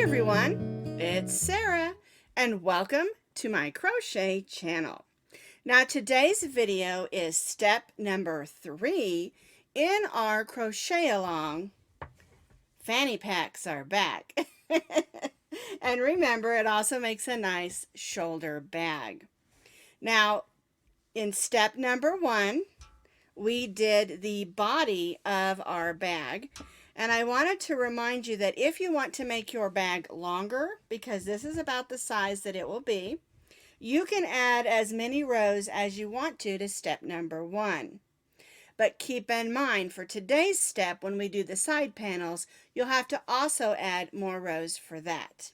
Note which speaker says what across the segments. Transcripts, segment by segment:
Speaker 1: everyone, it's Sarah and welcome to my crochet channel. Now today's video is step number 3 in our crochet along. Fanny packs are back. And remember, it also makes a nice shoulder bag. Now in step number 1, we did the body of our bag. And I wanted to remind you that if you want to make your bag longer, because this is about the size that it will be, you can add as many rows as you want to step number 1. But keep in mind, for today's step, when we do the side panels, you'll have to also add more rows for that.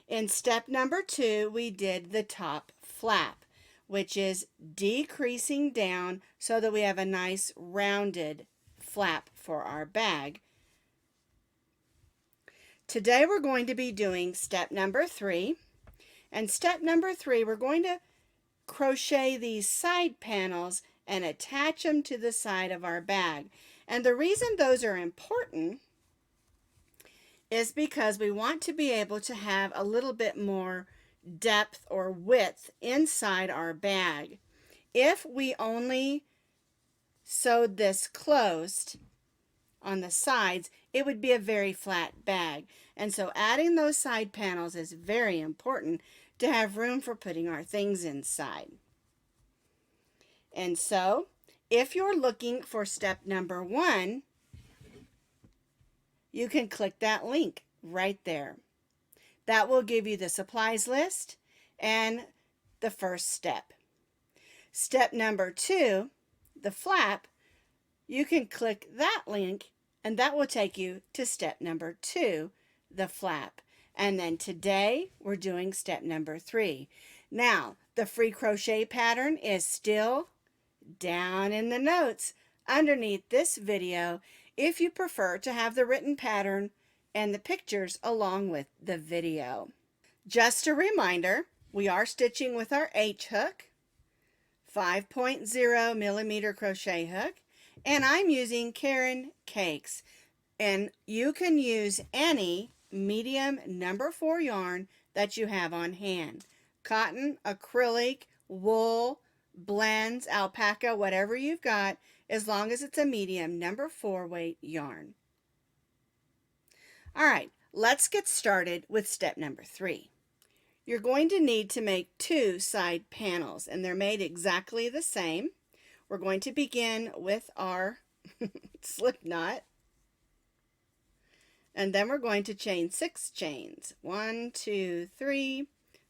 Speaker 1: In step number 2, we did the top flap, which is decreasing down so that we have a nice rounded flap for our bag. Today we're going to be doing step number 3. And step number 3, we're going to crochet these side panels and attach them to the side of our bag. And the reason those are important is because we want to be able to have a little bit more depth or width inside our bag. If we only sewed this closed on the sides, it would be a very flat bag. And so adding those side panels is very important to have room for putting our things inside. And so if you're looking for step number 1, you can click that link right there. That will give you the supplies list and the first step. Step number 2, the flap, you can click that link and that will take you to step number 2, the flap. And then today we're doing step number 3. Now, the free crochet pattern is still down in the notes underneath this video if you prefer to have the written pattern and the pictures along with the video. Just a reminder, we are stitching with our H hook, 5.0 millimeter crochet hook, and I'm using Karen Cakes. And you can use any medium number 4 yarn that you have on hand. Cotton, acrylic, wool, blends, alpaca, whatever you've got, as long as it's a medium number 4 weight yarn. All right, let's get started with step number 3. You're going to need to make 2 side panels, and they're made exactly the same. We're going to begin with our slip knot, and then we're going to chain 6 chains. 1, 2, 3,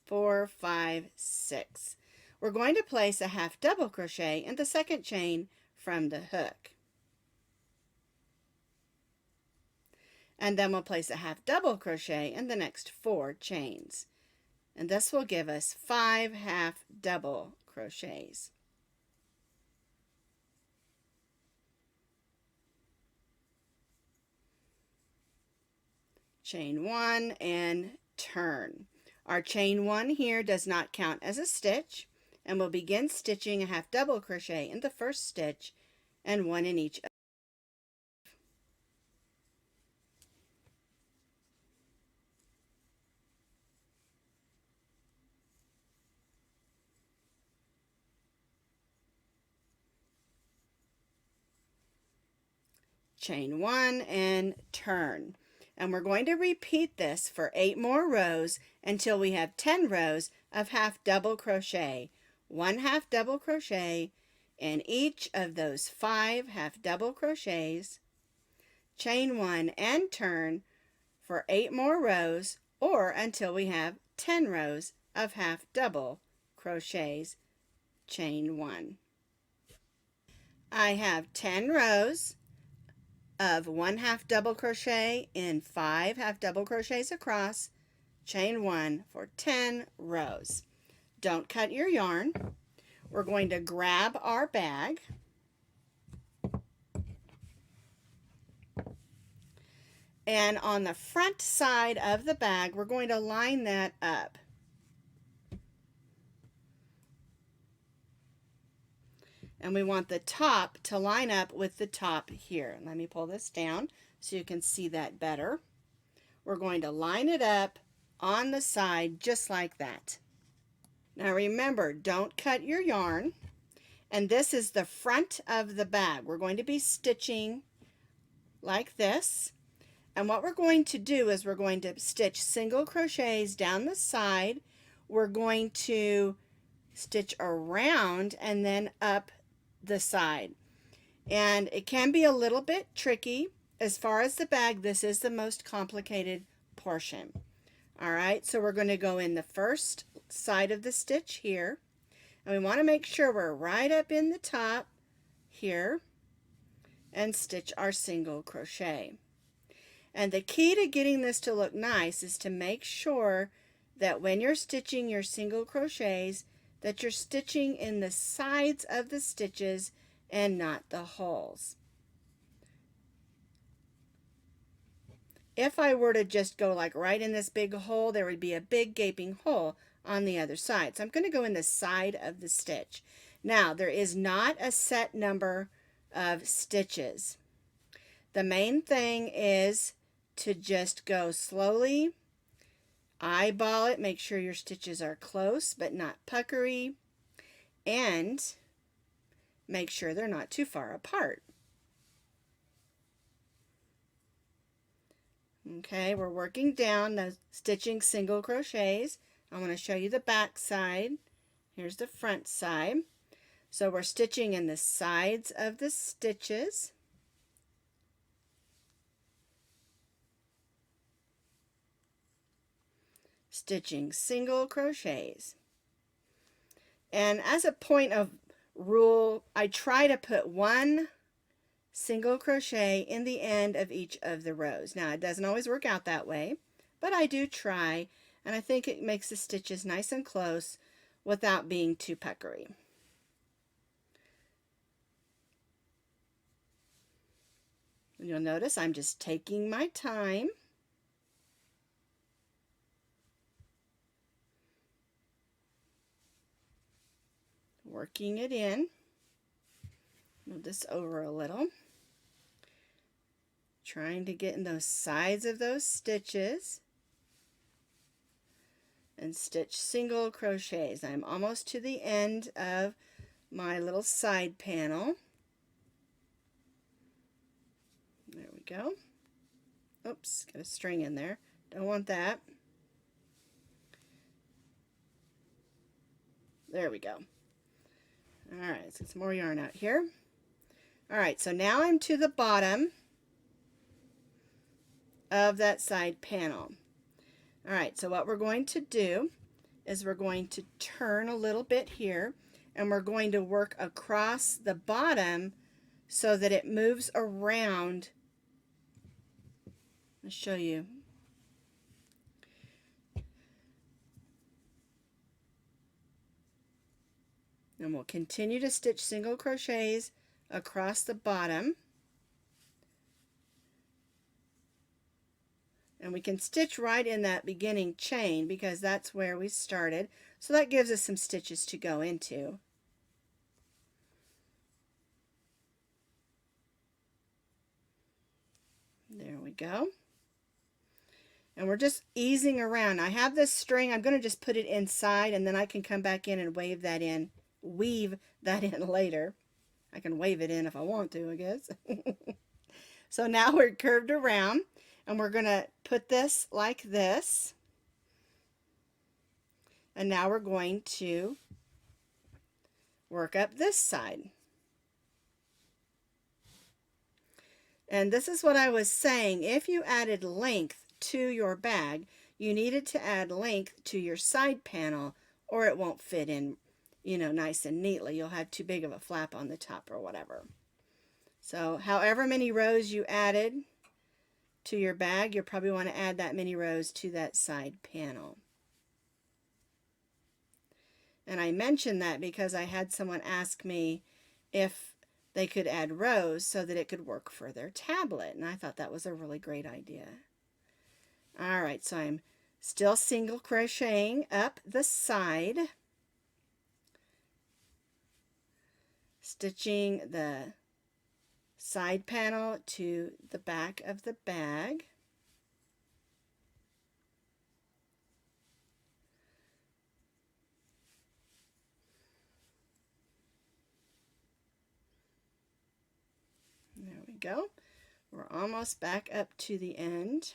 Speaker 1: 4, 5, 6. We're going to place a half double crochet in the second chain from the hook. And then we'll place a half double crochet in the next 4 chains. And this will give us 5 half double crochets. Chain 1 and turn. Our chain 1 here does not count as a stitch, and we'll begin stitching a half double crochet in the first stitch and 1 in each. Chain 1 and turn. And we're going to repeat this for 8 more rows until we have 10 rows of half double crochet. 1 half double crochet in each of those 5 half double crochets. Chain 1 and turn for 8 more rows, or until we have 10 rows of half double crochets. Chain 1. I have 10 rows of 1 half double crochet in 5 half double crochets across, chain 1 for 10 rows. Don't cut your yarn. We're going to grab our bag and on the front side of the bag we're going to line that up. And we want the top to line up with the top here. Let me pull this down so you can see that better. we're going to line it up on the side just like that. Now remember, don't cut your yarn. And this is the front of the bag. We're going to be stitching like this. And what we're going to do is we're going to stitch single crochets down the side. We're going to stitch around and then up the side. And it can be a little bit tricky. As far as the bag, this is the most complicated portion. All right, so we're going to go in the first side of the stitch here. And we want to make sure we're right up in the top here and stitch our single crochet. And the key to getting this to look nice is to make sure that when you're stitching your single crochets that you're stitching in the sides of the stitches and not the holes. If I were to just go like right in this big hole, there would be a big gaping hole on the other side. So I'm going to go in the side of the stitch. Now, there is not a set number of stitches. The main thing is to just go slowly, eyeball it, make sure your stitches are close but not puckery, and make sure they're not too far apart. Okay, we're working down the stitching single crochets. I'm going to show you the back side. Here's the front side. So we're stitching in the sides of the stitches. Stitching single crochets. And as a point of rule, I try to put one single crochet in the end of each of the rows. Now, it doesn't always work out that way, but I do try. And I think it makes the stitches nice and close without being too puckery. And you'll notice I'm just taking my time. Working it in. Move this over a little. Trying to get in those sides of those stitches. And stitch single crochets. I'm almost to the end of my little side panel. There we go. Oops, got a string in there. Don't want that. There we go. All right, let's get some more yarn out here. All right, so now I'm to the bottom of that side panel. All right, so what we're going to do is we're going to turn a little bit here, and we're going to work across the bottom so that it moves around. I'll show you. And we'll continue to stitch single crochets across the bottom. And we can stitch right in that beginning chain because that's where we started. So that gives us some stitches to go into. There we go. And we're just easing around. I have this string. I'm going to just put it inside, and then I can come back in and weave that in later. I can wave it in if I want to, I guess. So now we're curved around. And we're going to put this like this. And now we're going to work up this side. And this is what I was saying. If you added length to your bag, you needed to add length to your side panel, or it won't fit in, nice and neatly. You'll have too big of a flap on the top or whatever. So however many rows you added to your bag, you'll probably want to add that many rows to that side panel. And I mentioned that because I had someone ask me if they could add rows so that it could work for their tablet, and I thought that was a really great idea. All right, so I'm still single crocheting up the side, stitching the side panel to the back of the bag. we go. We're almost back up to the end.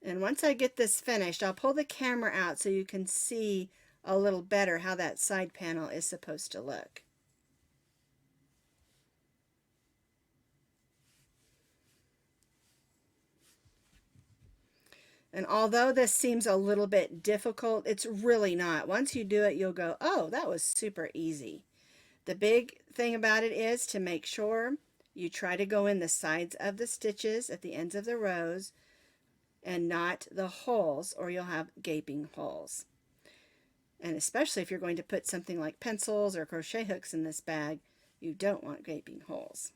Speaker 1: And once I get this finished, I'll pull the camera out so you can see a little better how that side panel is supposed to look. And although this seems a little bit difficult, it's really not. Once you do it, you'll go, oh, that was super easy. The big thing about it is to make sure you try to go in the sides of the stitches at the ends of the rows and not the holes, or you'll have gaping holes. And especially if you're going to put something like pencils or crochet hooks in this bag, you don't want gaping holes.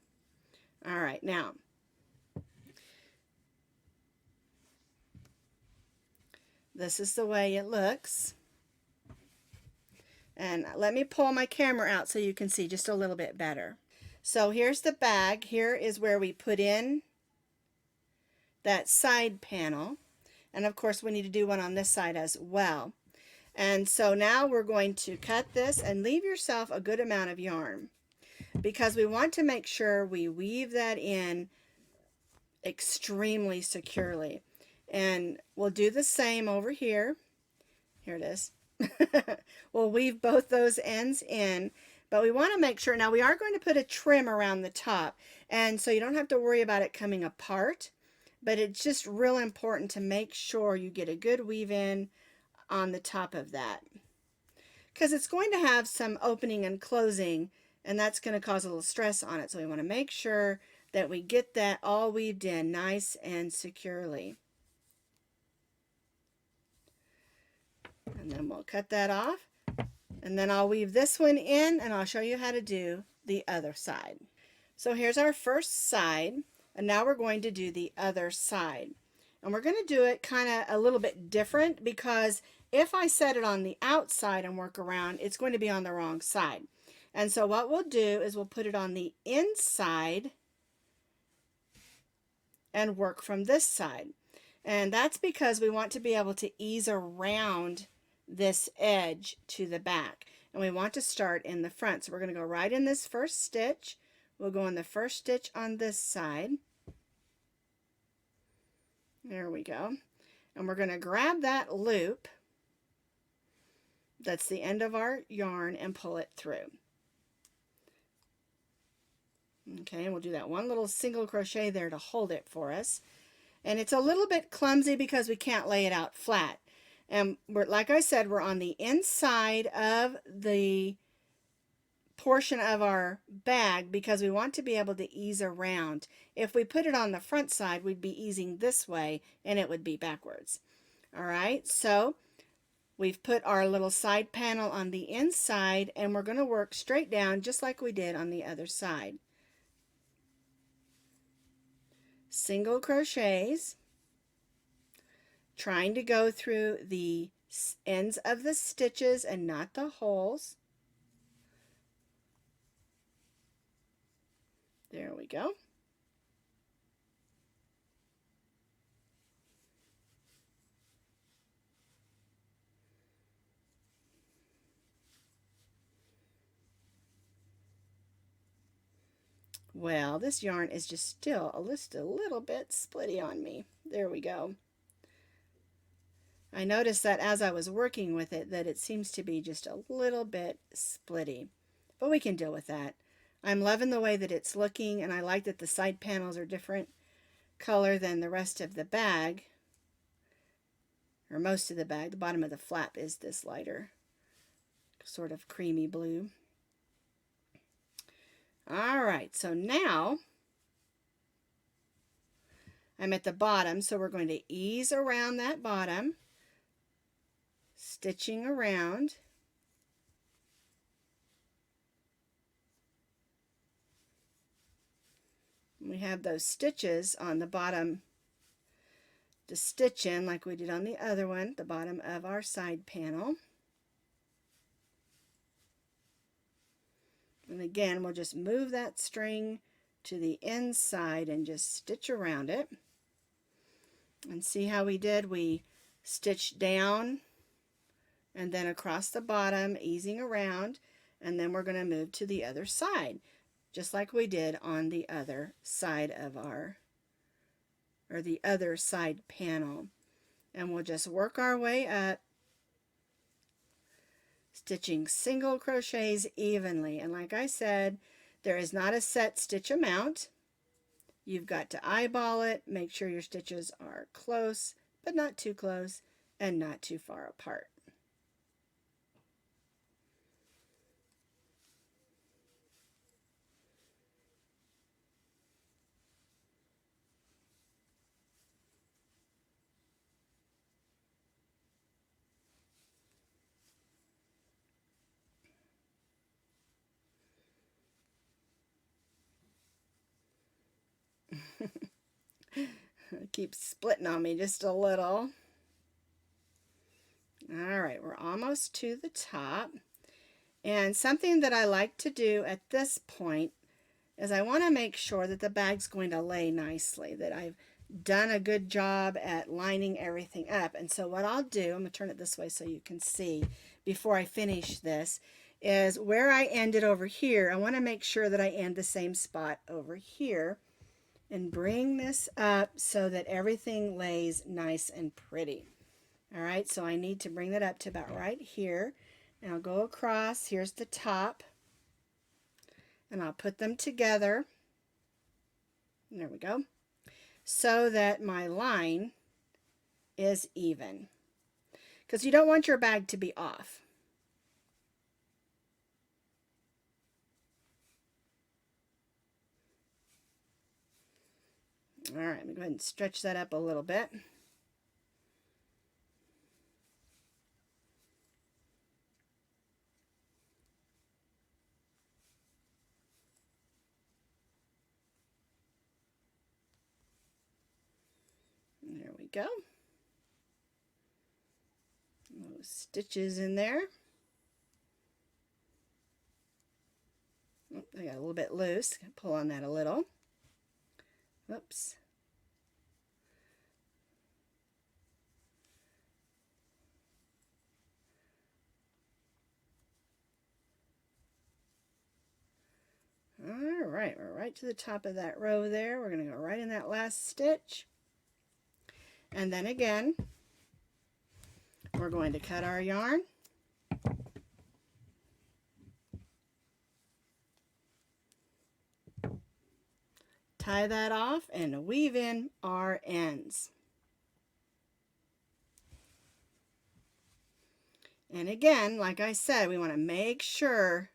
Speaker 1: All right, now this is the way it looks. And let me pull my camera out so you can see just a little bit better. So here's the bag. Here is where we put in that side panel, and of course we need to do one on this side as well. And so now we're going to cut this and leave yourself a good amount of yarn, because we want to make sure we weave that in extremely securely. And we'll do the same over here. Here it is. We'll weave both those ends in, but we want to make sure, now we are going to put a trim around the top, and so you don't have to worry about it coming apart. But it's just real important to make sure you get a good weave in on the top of that, because it's going to have some opening and closing, and that's going to cause a little stress on it. So we want to make sure that we get that all weaved in nice and securely. And then we'll cut that off, and then I'll weave this one in, and I'll show you how to do the other side. So here's our first side. And now we're going to do the other side. And we're going to do it kind of a little bit different, because if I set it on the outside and work around, it's going to be on the wrong side. And so what we'll do is we'll put it on the inside and work from this side. And that's because we want to be able to ease around this edge to the back. And we want to start in the front. So we're going to go right in this first stitch. We'll go in the first stitch on this side. There we go. And we're going to grab that loop that's the end of our yarn and pull it through. Okay, and we'll do that one little single crochet there to hold it for us. And it's a little bit clumsy because we can't lay it out flat. And like I said, we're on the inside of the portion of our bag because we want to be able to ease around. If we put it on the front side, we'd be easing this way and it would be backwards. All right, so we've put our little side panel on the inside, and we're going to work straight down just like we did on the other side. Single crochets, trying to go through the ends of the stitches and not the holes. There we go. Well, this yarn is just still a little bit splitty on me. There we go. I noticed that as I was working with it, that it seems to be just a little bit splitty, but we can deal with that. I'm loving the way that it's looking, and I like that the side panels are different color than the rest of the bag, or most of the bag. The bottom of the flap is this lighter, sort of creamy blue. All right, so now I'm at the bottom, so we're going to ease around that bottom, stitching around. We have those stitches on the bottom to stitch in like we did on the other one, the bottom of our side panel. And again, we'll just move that string to the inside and just stitch around it. And see how we did? We stitched down and then across the bottom, easing around. and then we're going to move to the other side, just like we did on the other side of the other side panel. And we'll just work our way up, stitching single crochets evenly. And like I said, there is not a set stitch amount. You've got to eyeball it, make sure your stitches are close, but not too close and not too far apart. It keeps splitting on me just a little. All right, we're almost to the top. And something that I like to do at this point is I want to make sure that the bag's going to lay nicely, that I've done a good job at lining everything up. And so what I'll do, I'm going to turn it this way so you can see before I finish this, is where I ended over here, I want to make sure that I end the same spot over here and bring this up so that everything lays nice and pretty. All right, so I need to bring that up to about right here. And I'll go across, here's the top, and I'll put them together. There we go. So that my line is even. Because you don't want your bag to be off. All right, let me go ahead and stretch that up a little bit. There we go. Those stitches in there. Oh, I got a little bit loose. Pull on that a little. Oops. All right, we're right to the top of that row there. We're going to go right in that last stitch. And then again, we're going to cut our yarn. Tie that off and weave in our ends. And again, like I said, we want to make sure,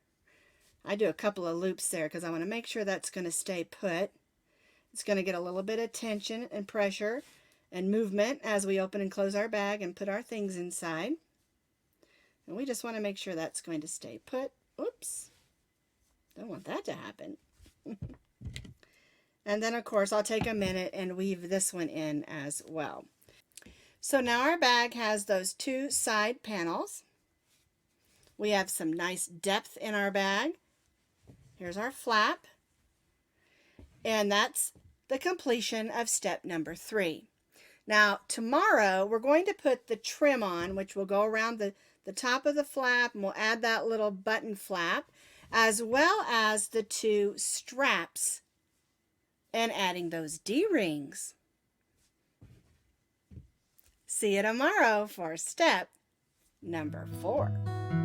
Speaker 1: I do a couple of loops there because I want to make sure that's going to stay put. It's going to get a little bit of tension and pressure and movement as we open and close our bag and put our things inside. And we just want to make sure that's going to stay put. Oops, don't want that to happen. And then of course I'll take a minute and weave this one in as well. So now our bag has those two side panels. We have some nice depth in our bag. Here's our flap. And that's the completion of step number 3. Now tomorrow we're going to put the trim on, which will go around the top of the flap, and we'll add that little button flap, as well as the two straps and adding those D-rings. See you tomorrow for step number 4.